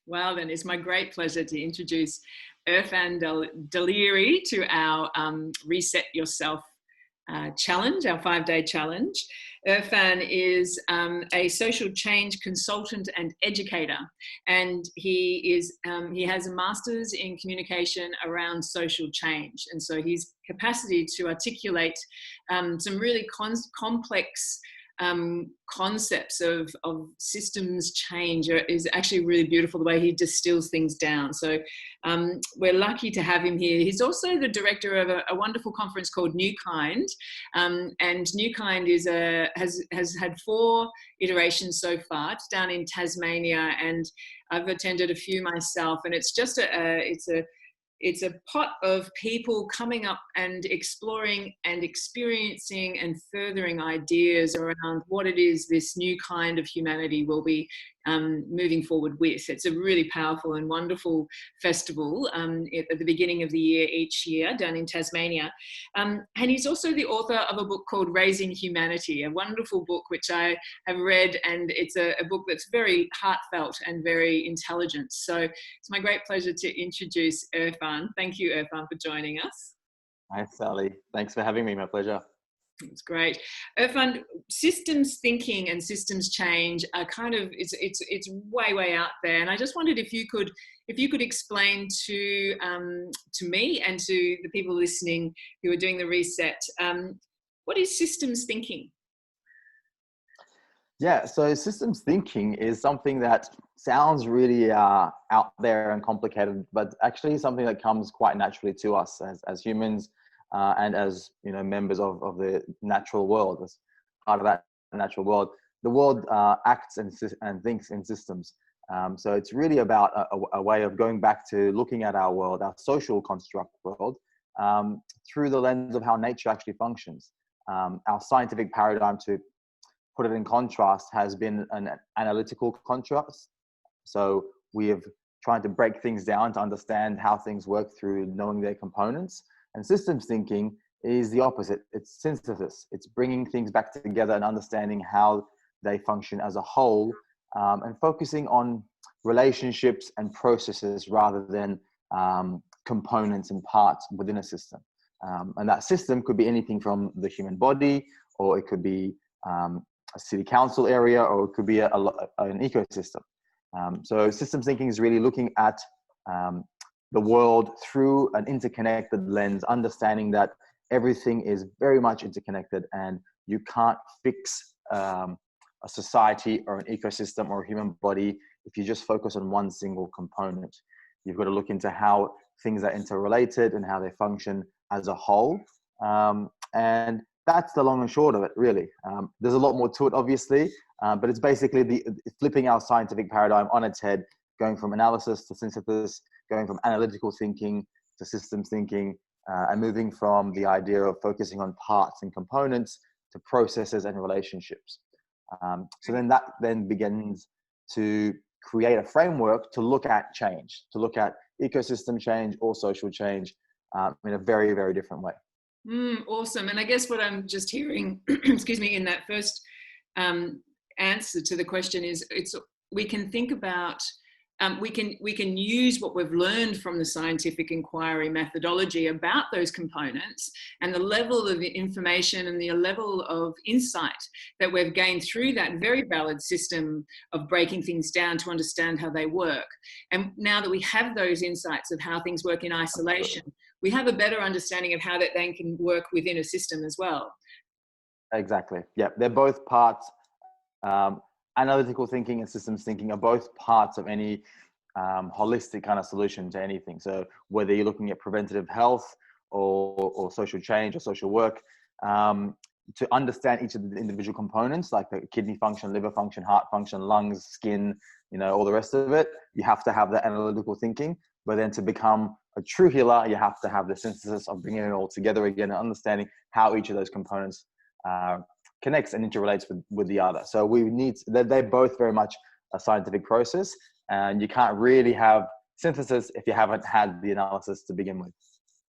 Well, then it's my great pleasure to introduce Erfan Daliri to our Reset Yourself challenge, our 5-day challenge. Erfan is a social change consultant and educator, and he has a master's in communication around social change. And so his capacity to articulate some really complex concepts of systems change is actually really beautiful, the way he distills things down. So we're lucky to have him here. He's also the director of a wonderful conference called New Kind, and New Kind has had 4 iterations so far. It's down in Tasmania, and I've attended a few myself, and it's just it's a pot of people coming up and exploring and experiencing and furthering ideas around what it is this new kind of humanity will be moving forward with. It's a really powerful and wonderful festival at the beginning of the year each year down in Tasmania. And he's also the author of a book called Raising Humanity, a wonderful book which I have read, and it's a book that's very heartfelt and very intelligent. So it's my great pleasure to introduce Erfan. Thank you, Erfan, for joining us. Hi, Sally. Thanks for having me. My pleasure. It's great. Erfan, systems thinking and systems change are kind of, it's way out there. And I just wondered if you could explain to me and to the people listening who are doing the reset, what is systems thinking? Yeah, so systems thinking is something that sounds really out there and complicated, but actually something that comes quite naturally to us as humans. And as members of the natural world, as part of that natural world, the world acts and thinks in systems. So it's really about a way of going back to looking at our world, our social construct world, through the lens of how nature actually functions. Our scientific paradigm, to put it in contrast, has been an analytical contrast. So we have tried to break things down to understand how things work through knowing their components. And systems thinking is the opposite. It's synthesis. It's bringing things back together and understanding how they function as a whole, and focusing on relationships and processes rather than components and parts within a system. And that system could be anything from the human body, or it could be a city council area, or it could be an ecosystem. So systems thinking is really looking at the world through an interconnected lens, understanding that everything is very much interconnected, and you can't fix a society or an ecosystem or a human body if you just focus on one single component. You've got to look into how things are interrelated and how they function as a whole. And that's the long and short of it, really. There's a lot more to it, obviously, but it's basically flipping our scientific paradigm on its head, going from analysis to synthesis, going from analytical thinking to systems thinking, and moving from the idea of focusing on parts and components to processes and relationships. So then that begins to create a framework to look at change, to look at ecosystem change or social change in a very, very different way. Awesome. And I guess what I'm just hearing, excuse me, in that first answer to the question is, we can think about, we can use what we've learned from the scientific inquiry methodology about those components and the level of information and the level of insight that we've gained through that very valid system of breaking things down to understand how they work. And now that we have those insights of how things work in isolation, we have a better understanding of how that then can work within a system as well. Exactly. Yeah, they're both parts. Analytical thinking and systems thinking are both parts of any holistic kind of solution to anything. So whether you're looking at preventative health or social change or social work, to understand each of the individual components, like the kidney function, liver function, heart function, lungs, skin, all the rest of it, you have to have that analytical thinking. But then to become a true healer, you have to have the synthesis of bringing it all together again and understanding how each of those components connects and interrelates with the other. So they're both very much a scientific process, and you can't really have synthesis if you haven't had the analysis to begin with.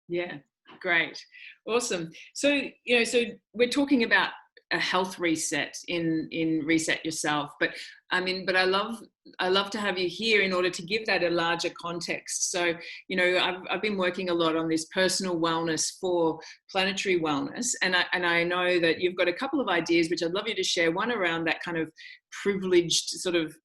Yeah, great. Awesome. So, so we're talking about a health reset in Reset Yourself. But I mean, but I love to have you here in order to give that a larger context. So, you know, I've been working a lot on this personal wellness for planetary wellness. And I know that you've got a couple of ideas, which I'd love you to share. One around that kind of privileged sort of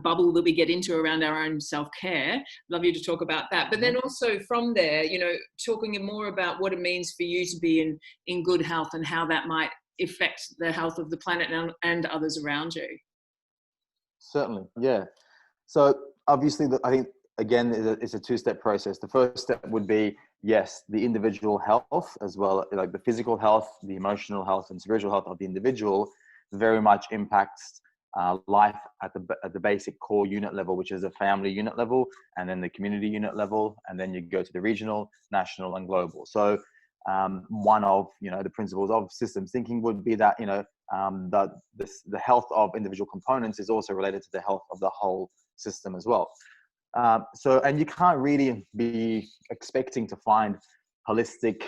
bubble that we get into around our own self-care. Love you to talk about that. But then also from there, you know, talking more about what it means for you to be in good health and how that might affect the health of the planet and others around you. Certainly, yeah. So obviously, I think, again, it's a two-step process. The first step would be, yes, the individual health, as well, like the physical health, the emotional health, and spiritual health of the individual very much impacts life at the basic core unit level, which is a family unit level, and then the community unit level, and then you go to the regional, national, and global. So one of, you know, the principles of systems thinking would be that, you know, the health of individual components is also related to the health of the whole system as well. So, and you can't really be expecting to find holistic,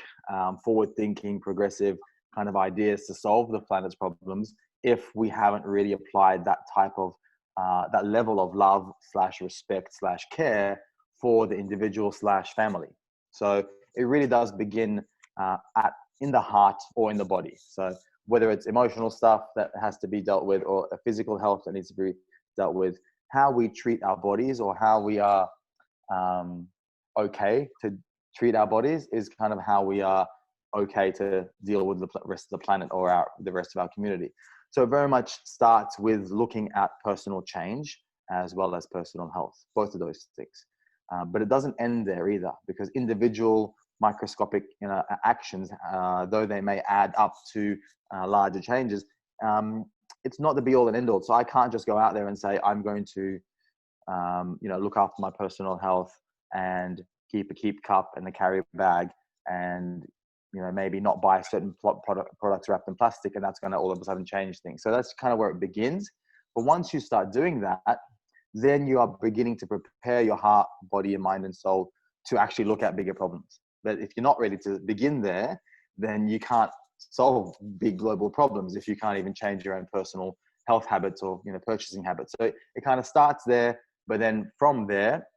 forward-thinking, progressive kind of ideas to solve the planet's problems if we haven't really applied that type of, that level of love / respect / care for the individual / family. So it really does begin in the heart or in the body. So whether it's emotional stuff that has to be dealt with or a physical health that needs to be dealt with, how we treat our bodies or how we are okay to treat our bodies is kind of how we are okay to deal with the rest of the planet or the rest of our community. So it very much starts with looking at personal change as well as personal health, both of those things. But it doesn't end there either, because individual microscopic, you know, actions, though they may add up to larger changes, it's not the be all and end all. So I can't just go out there and say, I'm going to, you know, look after my personal health and keep a keep cup and a carry bag and, you know, maybe not buy certain products wrapped in plastic, and that's going to all of a sudden change things. So that's kind of where it begins. But once you start doing that, then you are beginning to prepare your heart, body, and mind and soul to actually look at bigger problems. But if you're not ready to begin there, then you can't solve big global problems if you can't even change your own personal health habits or, you know, purchasing habits. So it kind of starts there, but then from there,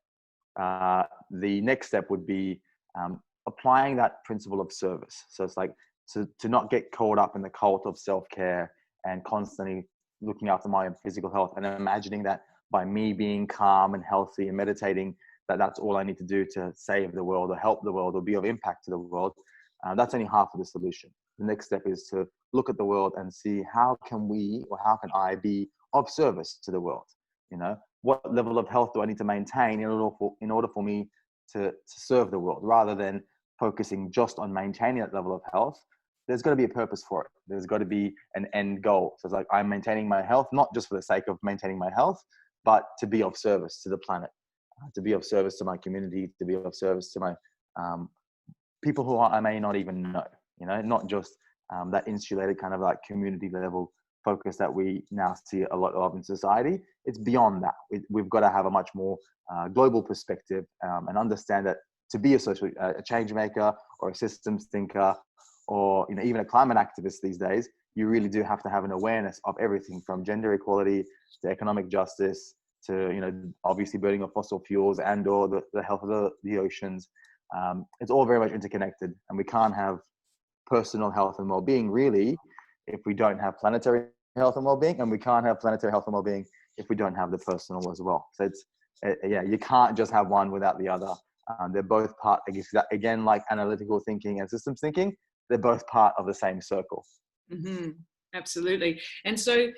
the next step would be applying that principle of service. So it's like to not get caught up in the cult of self-care and constantly looking after my physical health and imagining that by me being calm and healthy and meditating, that's all I need to do to save the world or help the world or be of impact to the world. That's only half of the solution. The next step is to look at the world and see how can we or how can I be of service to the world? You know, what level of health do I need to maintain in order for me to serve the world, rather than focusing just on maintaining that level of health. There's got to be a purpose for it. There's got to be an end goal. So it's like, I'm maintaining my health, not just for the sake of maintaining my health, but to be of service to the planet, to be of service to my community, to be of service to my people who I may not even know, you know, not just that insulated kind of like community level focus that we now see a lot of in society. It's beyond that. We've got to have a much more global perspective and understand that to be a change maker or a systems thinker or, you know, even a climate activist these days, you really do have to have an awareness of everything from gender equality to economic justice to, you know, obviously burning of fossil fuels and or the health of the oceans. It's all very much interconnected, and we can't have personal health and well-being really if we don't have planetary health and well-being, and we can't have planetary health and well-being if we don't have the personal as well. So it's you can't just have one without the other. They're both part, again, like analytical thinking and systems thinking, they're both part of the same circle. Mm-hmm. Absolutely. And so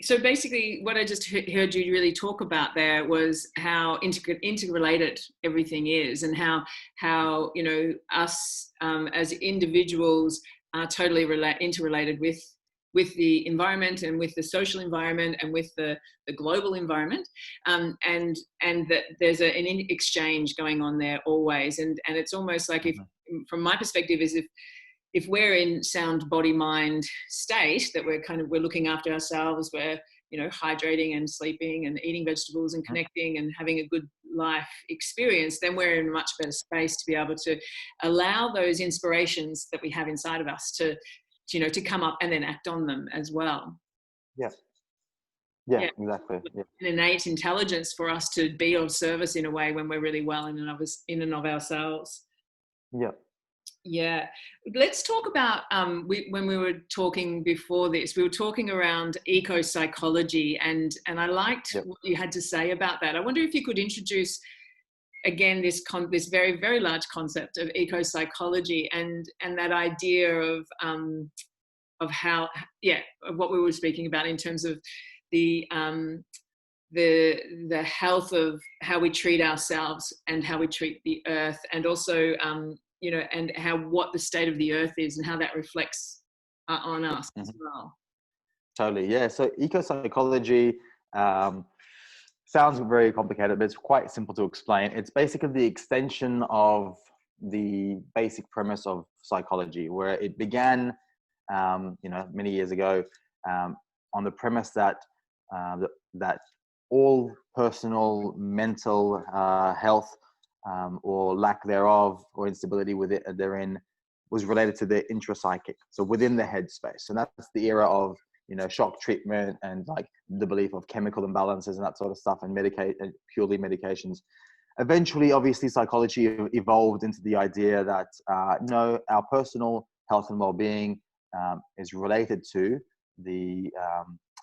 so basically what I just heard you really talk about there was how interrelated everything is, and how you know, us as individuals are totally interrelated with the environment and with the social environment and with the global environment, and that there's an exchange going on there always, and it's almost like, if from my perspective, is if we're in sound body mind state, that we're looking after ourselves, we're, you know, hydrating and sleeping and eating vegetables and connecting and having a good life experience, then we're in a much better space to be able to allow those inspirations that we have inside of us to to come up and then act on them as well. Yeah. Yeah, Yeah, exactly. Yeah. an innate intelligence for us to be of service in a way when we're really well in and of ourselves. Yeah. Yeah, let's talk about when we were talking before this, we were talking around ecopsychology, and I liked Yep. what you had to say about that. I wonder if you could introduce again this very, very large concept of ecopsychology and that idea of how, of what we were speaking about in terms of the the health of how we treat ourselves and how we treat the earth, and also and how what the state of the earth is and how that reflects on us as well. Totally. Yeah. So eco-psychology sounds very complicated, but it's quite simple to explain. It's basically the extension of the basic premise of psychology, where it began, many years ago, on the premise that that all personal mental health or lack thereof or instability with it therein was related to the intrapsychic, so within the headspace. So that's the era of shock treatment and like the belief of chemical imbalances and that sort of stuff, and purely medications. Eventually, obviously, psychology evolved into the idea that no, our personal health and well-being is related to the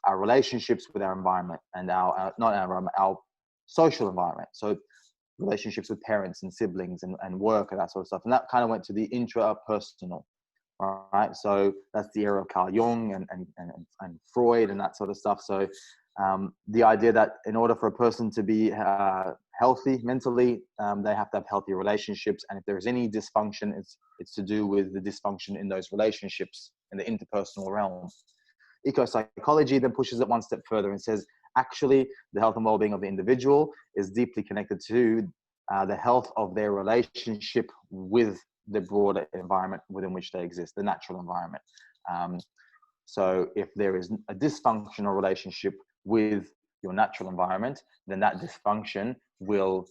our relationships with our environment and our not our environment, our social environment. So relationships with parents and siblings and work and that sort of stuff. And that kind of went to the intrapersonal. Right, so that's the era of Carl Jung and Freud and that sort of stuff. So the idea that in order for a person to be healthy mentally, they have to have healthy relationships, and if there's any dysfunction, it's to do with the dysfunction in those relationships in the interpersonal realm. Eco-psychology then pushes it one step further and says, actually, the health and well-being of the individual is deeply connected to the health of their relationship with the broader environment within which they exist, the natural environment. So if there is a dysfunctional relationship with your natural environment, then that dysfunction will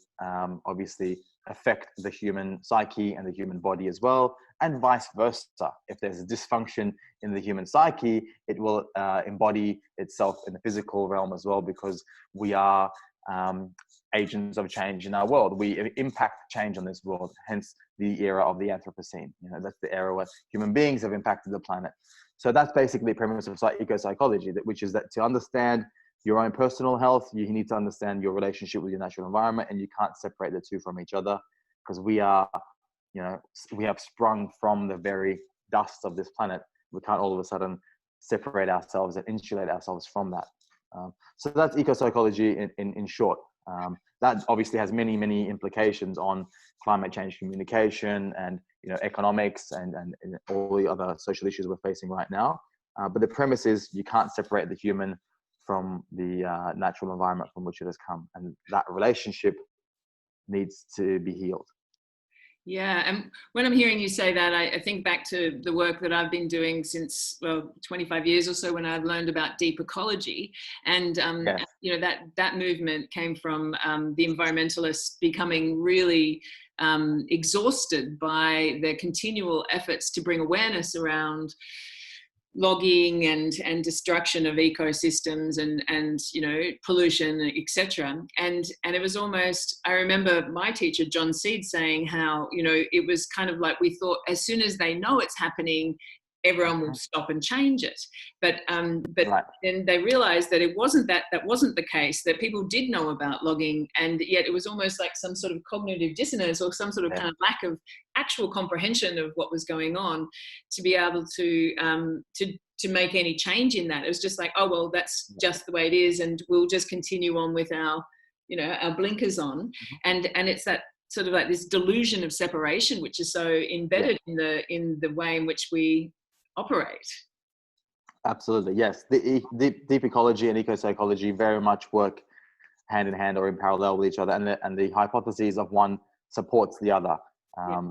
obviously affect the human psyche and the human body as well, and vice versa. If there's a dysfunction in the human psyche, it will embody itself in the physical realm as well, because we are agents of change in our world. We impact change on this world, hence the era of the Anthropocene. That's the era where human beings have impacted the planet. So that's basically the premise of eco-psychology, which is that to understand your own personal health, you need to understand your relationship with your natural environment, and you can't separate the two from each other, because we have sprung from the very dust of this planet. We can't all of a sudden separate ourselves and insulate ourselves from that. So that's eco-psychology in short. That obviously has many, many implications on climate change communication and economics and all the other social issues we're facing right now. But the premise is you can't separate the human from the natural environment from which it has come, and that relationship needs to be healed. Yeah, and when I'm hearing you say that, I think back to the work that I've been doing since 25 years or so, when I've learned about deep ecology, and Yes. that movement came from the environmentalists becoming really exhausted by their continual efforts to bring awareness around logging and destruction of ecosystems and pollution, etc. And it was almost, I remember my teacher John Seed saying how it was kind of like, we thought as soon as they know it's happening, everyone will stop and change it. But Right. then they realized that it wasn't that wasn't the case, that people did know about logging, and yet it was almost like some sort of cognitive dissonance or some sort of kind of lack of actual comprehension of what was going on to be able to make any change in that. It was just like, oh well, that's just the way it is, and we'll just continue on with our our blinkers on. And it's that sort of like this delusion of separation which is so embedded in the way in which we operate. Absolutely, yes. The deep ecology and eco-psychology very much work hand in hand or in parallel with each other, and the hypotheses of one supports the other.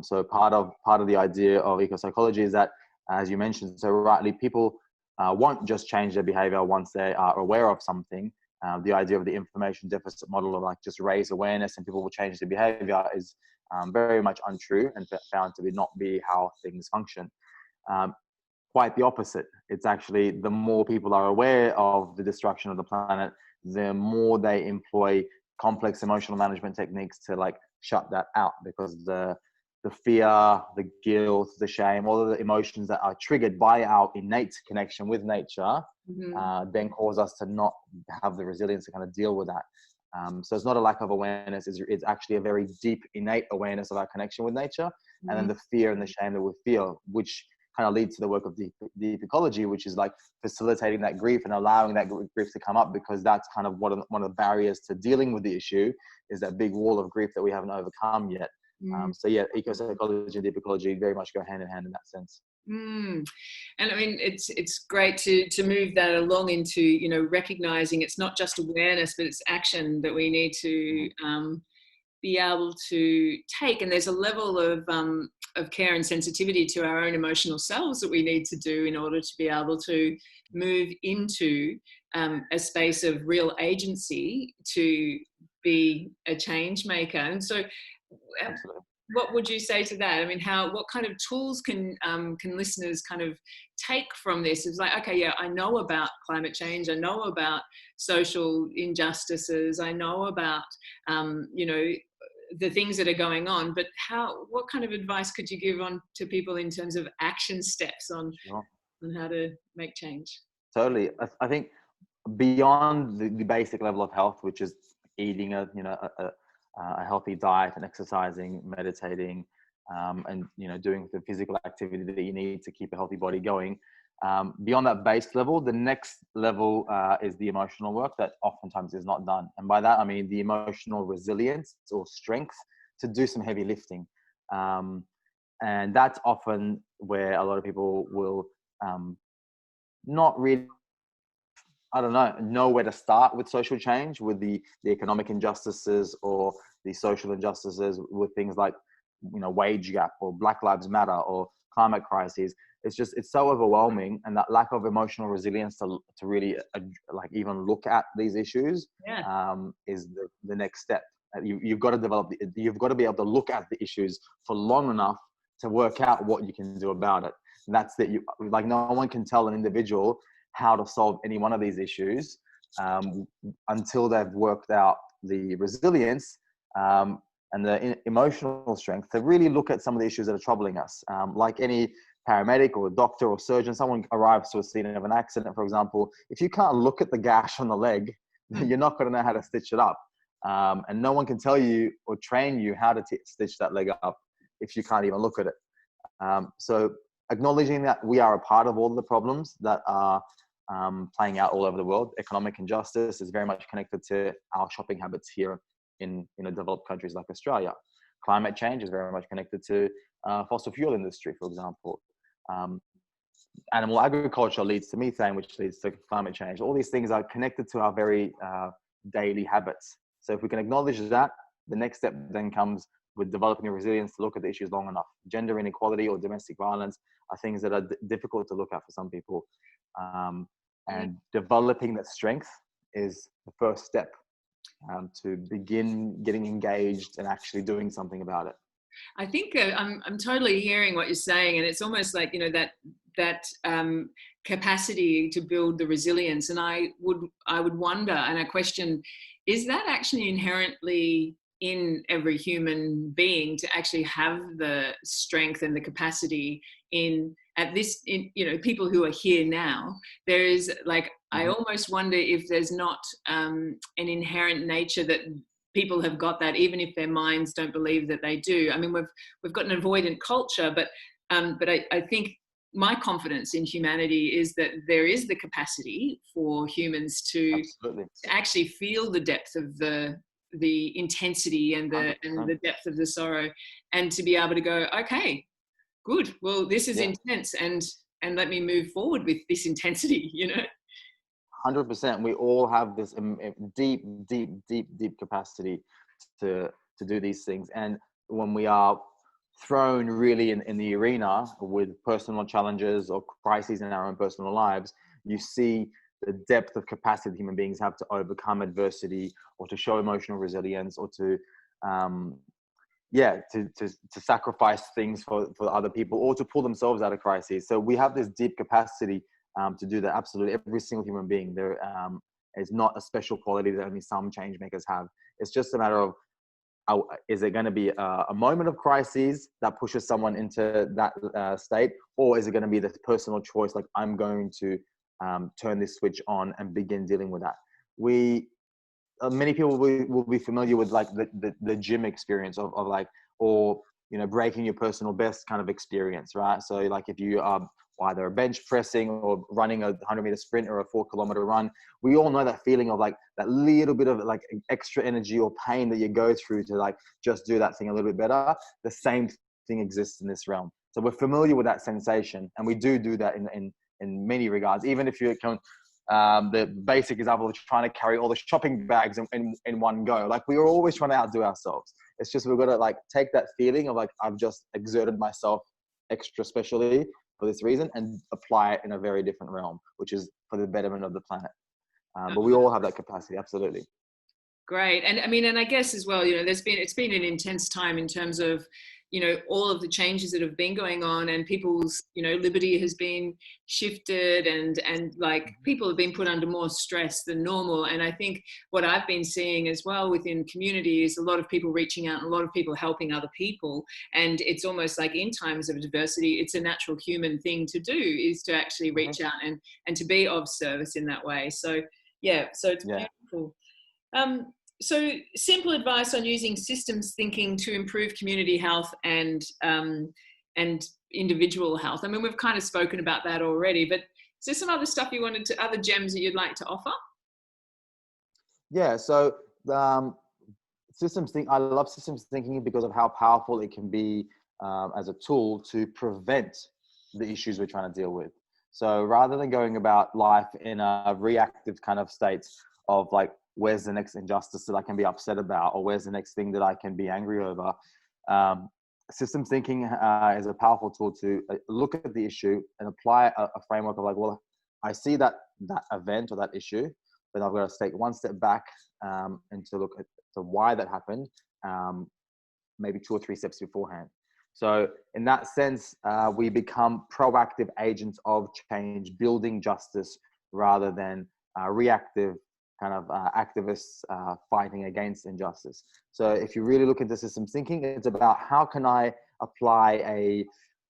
So part of the idea of eco-psychology is that, as you mentioned so rightly, people won't just change their behavior once they are aware of something. The idea of the information deficit model of like just raise awareness and people will change their behavior is very much untrue and found to not be how things function. quite the opposite. It's actually, the more people are aware of the destruction of the planet, the more they employ complex emotional management techniques to like shut that out, because the fear, the guilt, the shame, all of the emotions that are triggered by our innate connection with nature, then cause us to not have the resilience to kind of deal with that. So it's not a lack of awareness, it's actually a very deep, innate awareness of our connection with nature. And then the fear and the shame that we feel, which kind of leads to the work of deep ecology, which is like facilitating that grief and allowing that grief to come up, because that's kind of one of the barriers to dealing with the issue, is that big wall of grief that we haven't overcome yet. So yeah, ecopsychology and deep ecology very much go hand in hand in that sense. And I mean, it's great to move that along into, you know, recognizing it's not just awareness, but it's action that we need to be able to take. And there's a level of care and sensitivity to our own emotional selves that we need to do in order to be able to move into a space of real agency to be a change maker. And so Absolutely. what would you say to that? I mean, what kind of tools can listeners kind of take from this? It's like, okay, yeah, I know about climate change. I know about social injustices. I know about, you know, the things that are going on, but what kind of advice could you give to people in terms of action steps on how to make change? Totally. I think beyond the basic level of health, which is eating a healthy diet and exercising, meditating, and doing the physical activity that you need to keep a healthy body going. Beyond that base level, the next level is the emotional work that oftentimes is not done. And by that, I mean the emotional resilience or strength to do some heavy lifting. And that's often where a lot of people will not really, I don't know where to start with social change, with the economic injustices or the social injustices, with things like, wage gap or Black Lives Matter or climate crises. It's so overwhelming, and that lack of emotional resilience to really like even look at these issues is the next step. You've got to you've got to be able to look at the issues for long enough to work out what you can do about it. And that's that. Like, no one can tell an individual how to solve any one of these issues until they've worked out the resilience and the emotional strength to really look at some of the issues that are troubling us. Like any paramedic or doctor or surgeon, someone arrives to a scene of an accident, for example, if you can't look at the gash on the leg, you're not going to know how to stitch it up. And no one can tell you or train you how to stitch that leg up if you can't even look at it. So acknowledging that we are a part of all the problems that are playing out all over the world. Economic injustice is very much connected to our shopping habits here in developed countries like Australia. Climate change is very much connected to fossil fuel industry, for example. Animal agriculture leads to methane, which leads to climate change. All these things are connected to our very daily habits. So if we can acknowledge that, the next step then comes with developing a resilience to look at the issues long enough. Gender inequality or domestic violence are things that are difficult to look at for some people. And developing that strength is the first step to begin getting engaged and actually doing something about it. I think I'm totally hearing what you're saying, and it's almost like, that capacity to build the resilience. And I would wonder, and I question, is that actually inherently in every human being to actually have the strength and the capacity people who are here now? There is I almost wonder if there's not an inherent nature that people have got, that even if their minds don't believe that they do. I mean, we've got an avoidant culture, but I think my confidence in humanity is that there is the capacity for humans to actually feel the depth of the intensity and the depth of the sorrow, and to be able to go, okay, good, well, this is intense, and let me move forward with this intensity. 100%. We all have this deep capacity to do these things. And when we are thrown really in the arena with personal challenges or crises in our own personal lives, you see the depth of capacity human beings have to overcome adversity, or to show emotional resilience, or to to sacrifice things for other people, or to pull themselves out of crises. So we have this deep capacity to do that. Absolutely, every single human being. There is not a special quality that only some change makers have. It's just a matter of, is it going to be a moment of crisis that pushes someone into that state, or is it going to be the personal choice, like I'm going to turn this switch on and begin dealing with that? Many people will be familiar with like the gym experience of like, or breaking your personal best kind of experience, right? So like if you are either bench pressing or running a 100-meter sprint or a 4-kilometer run, we all know that feeling of like that little bit of like extra energy or pain that you go through to like just do that thing a little bit better. The same thing exists in this realm. So we're familiar with that sensation, and we do that in many regards. Even if you can, the basic example of trying to carry all the shopping bags in one go, like we are always trying to outdo ourselves. It's just we've got to like take that feeling of like, I've just exerted myself extra specially for this reason, and apply it in a very different realm, which is for the betterment of the planet. But we all have that capacity. Absolutely. Great. And I mean, and I guess as well, it's been an intense time in terms of, all of the changes that have been going on, and people's, liberty has been shifted, and like people have been put under more stress than normal. And I think what I've been seeing as well within community is a lot of people reaching out and a lot of people helping other people. And it's almost like in times of adversity, it's a natural human thing to do, is to actually reach out and to be of service in that way. So yeah, so it's beautiful. So simple advice on using systems thinking to improve community health and individual health. I mean, we've kind of spoken about that already, but is there some other stuff other gems that you'd like to offer? Yeah. So I love systems thinking because of how powerful it can be as a tool to prevent the issues we're trying to deal with. So rather than going about life in a reactive kind of state of like, where's the next injustice that I can be upset about, or where's the next thing that I can be angry over, systems thinking is a powerful tool to look at the issue and apply a framework of like, well, I see that event or that issue, but I've got to take one step back and to look at why that happened, maybe 2 or 3 steps beforehand. So in that sense, we become proactive agents of change, building justice, rather than reactive kind of activists fighting against injustice. So if you really look into systems thinking, it's about how can I apply a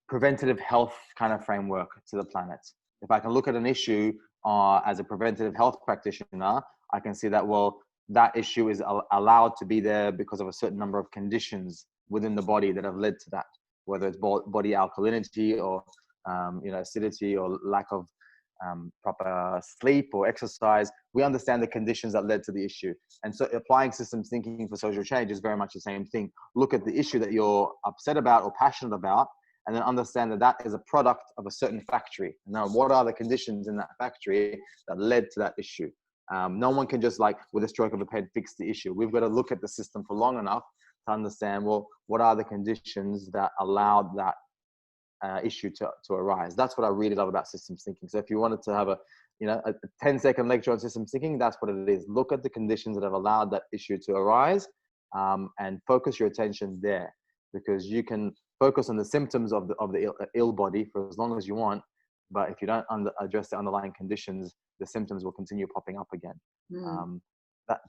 preventative health kind of framework to the planet. If I can look at an issue as a preventative health practitioner, I can see that, well, that issue is allowed to be there because of a certain number of conditions within the body that have led to that, whether it's body alkalinity or acidity or lack of proper sleep or exercise. We understand the conditions that led to the issue. And so applying systems thinking for social change is very much the same thing. Look at the issue that you're upset about or passionate about, and then understand that that is a product of a certain factory. Now, what are the conditions in that factory that led to that issue? No one can just like with a stroke of a pen fix the issue. We've got to look at the system for long enough to understand, well, what are the conditions that allowed that issue to arise. That's what I really love about systems thinking. So if you wanted to have a 10-second lecture on systems thinking, that's what it is. Look at the conditions that have allowed that issue to arise, and focus your attention there, because you can focus on the symptoms of the ill body for as long as you want, but if you don't address the underlying conditions, the symptoms will continue popping up again.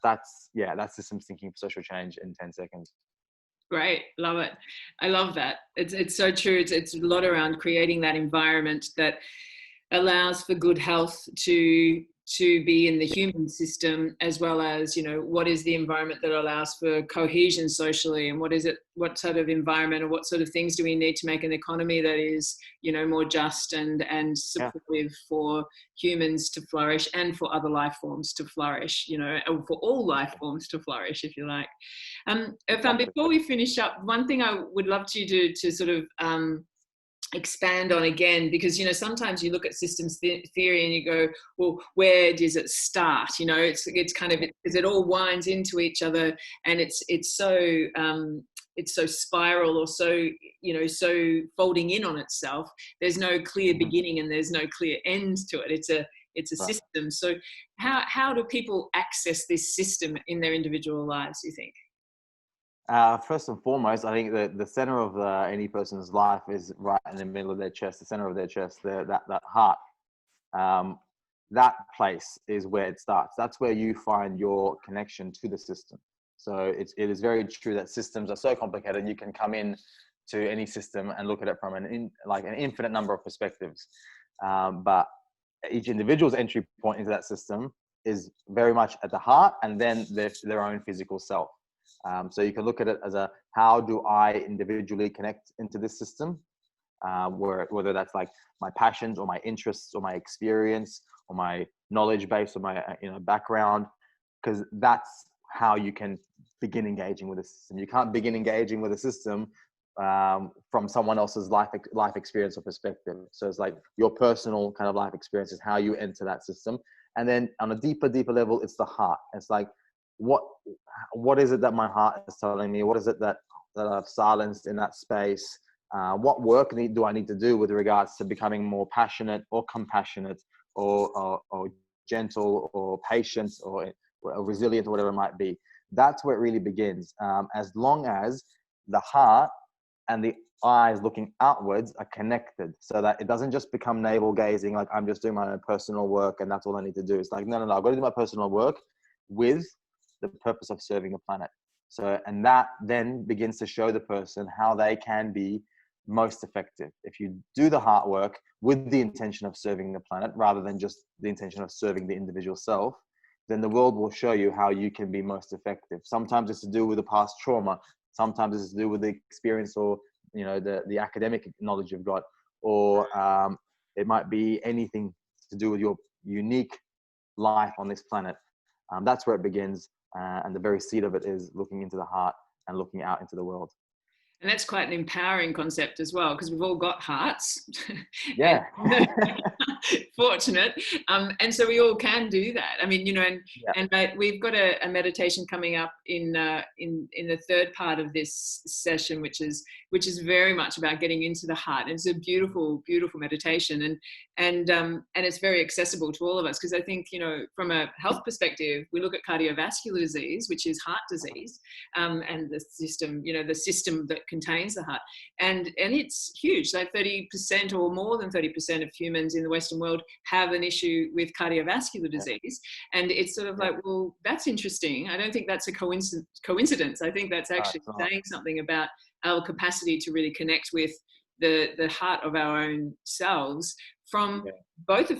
That's systems thinking for social change in 10 seconds. Great. Love it. I love that. It's so true. It's a lot around creating that environment that allows for good health to be in the human system, as well as, what is the environment that allows for cohesion socially, and what sort of environment or what sort of things do we need to make an economy that is, more just and supportive for humans to flourish and for other life forms to flourish, or for all life forms to flourish, if you like. Erfan, before we finish up, one thing I would love to do to sort of expand on again, because sometimes you look at systems theory and you go, well, where does it start? It's kind of, because it all winds into each other, and it's so spiral, or so so folding in on itself. There's no clear beginning and there's no clear end to it. It's a system. So how do people access this system in their individual lives, do you think? First and foremost, I think the center of any person's life is right in the middle of their chest, the center of their chest, that heart. Um, that place is where it starts. That's where you find your connection to the system. So it is very true that systems are so complicated. You can come in to any system and look at it from an infinite number of perspectives. But each individual's entry point into that system is very much at the heart, and then their own physical self. So you can look at it as how do I individually connect into this system? Whether that's like my passions or my interests or my experience or my knowledge base or my background, because that's how you can begin engaging with the system. You can't begin engaging with a system from someone else's life experience or perspective. So it's like your personal kind of life experience is how you enter that system. And then on a deeper level, it's the heart. It's like, what is it that my heart is telling me? What is it that I've silenced in that space? What work do I need to do with regards to becoming more passionate or compassionate or gentle or patient or resilient or whatever it might be? That's where it really begins. As long as the heart and the eyes looking outwards are connected, so that it doesn't just become navel gazing, like I'm just doing my own personal work and that's all I need to do. It's like, no, I've got to do my personal work with the purpose of serving the planet. So, and that then begins to show the person how they can be most effective. If you do the heart work with the intention of serving the planet rather than just the intention of serving the individual self, then the world will show you how you can be most effective. Sometimes it's to do with the past trauma. Sometimes it's to do with the experience or the academic knowledge you've got, or it might be anything to do with your unique life on this planet. That's where it begins, and the very seed of it is looking into the heart and looking out into the world. And that's quite an empowering concept as well, because we've all got hearts. Yeah. Fortunate. And so we all can do that. I mean, and we've got a meditation coming up in the third part of this session, which is very much about getting into the heart. And it's a beautiful, beautiful meditation. And it's very accessible to all of us, because I think, from a health perspective, we look at cardiovascular disease, which is heart disease, and the system that contains the heart, and it's huge. Like 30% or more than 30% of humans in the Western world have an issue with cardiovascular disease. And it's sort of like, well, that's interesting. I don't think that's a coincidence. I think that's actually saying something about our capacity to really connect with the heart of our own selves from both a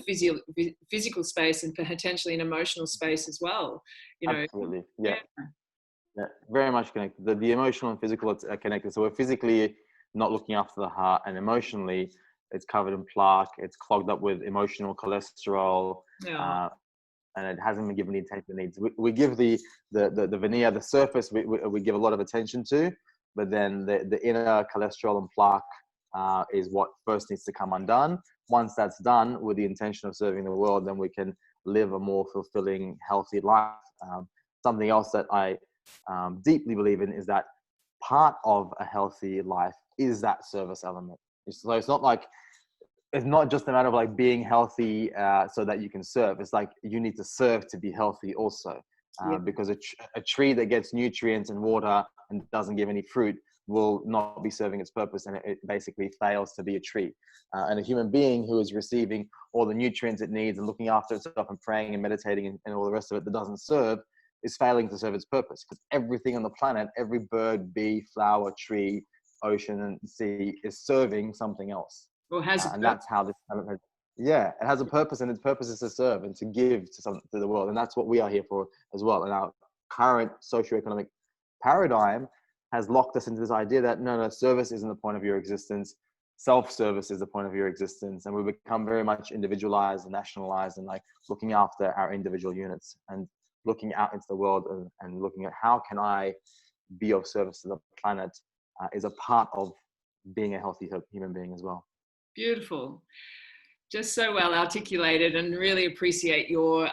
physical space and potentially an emotional space as well. Absolutely. Yeah, very much connected. The emotional and physical are connected. So we're physically not looking after the heart, and emotionally it's covered in plaque, it's clogged up with emotional cholesterol, and it hasn't been given the attention it needs. We give the veneer, the surface, we give a lot of attention to, but then the inner cholesterol and plaque is what first needs to come undone. Once that's done with the intention of serving the world, then we can live a more fulfilling, healthy life. Something else that I deeply believe in is that part of a healthy life is that service element. So it's not just a matter of like being healthy so that you can serve. It's like you need to serve to be healthy also, because a tree that gets nutrients and water and doesn't give any fruit will not be serving its purpose, and it basically fails to be a tree. And a human being who is receiving all the nutrients it needs and looking after itself and praying and meditating and all the rest of it that doesn't serve is failing to serve its purpose, because everything on the planet, every bird, bee, flower, tree, ocean, and sea is serving something else. Or has and that's how this it has a purpose, and its purpose is to serve and to give to the world, and that's what we are here for as well. And our current socioeconomic paradigm has locked us into this idea that no, service isn't the point of your existence. Self-service is the point of your existence, and we become very much individualized and nationalized, and like looking after our individual units and looking out into the world and looking at how can I be of service to the planet is a part of being a healthy human being as well. Beautiful. Just so well articulated, and really appreciate your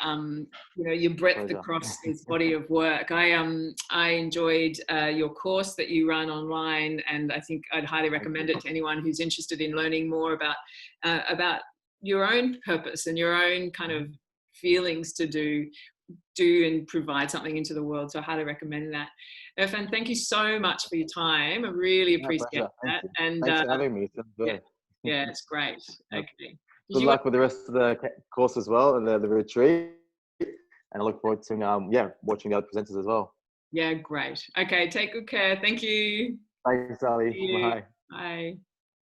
your breadth across this body of work. I enjoyed your course that you run online, and I think I'd highly recommend it to anyone who's interested in learning more about your own purpose and your own kind of feelings to do do and provide something into the world. So I highly recommend that. Erfan, thank you so much for your time. I really My appreciate pleasure. Thank that. you. And Thanks for having me. It's been yeah, good. yeah, it's great. Yep. Okay. Did Good you luck with the rest of the course as well, and the retreat. And I look forward to watching the other presenters as well. Yeah, great. Okay, take good care. Thank you. Thanks, Ali. See you. Bye. Bye.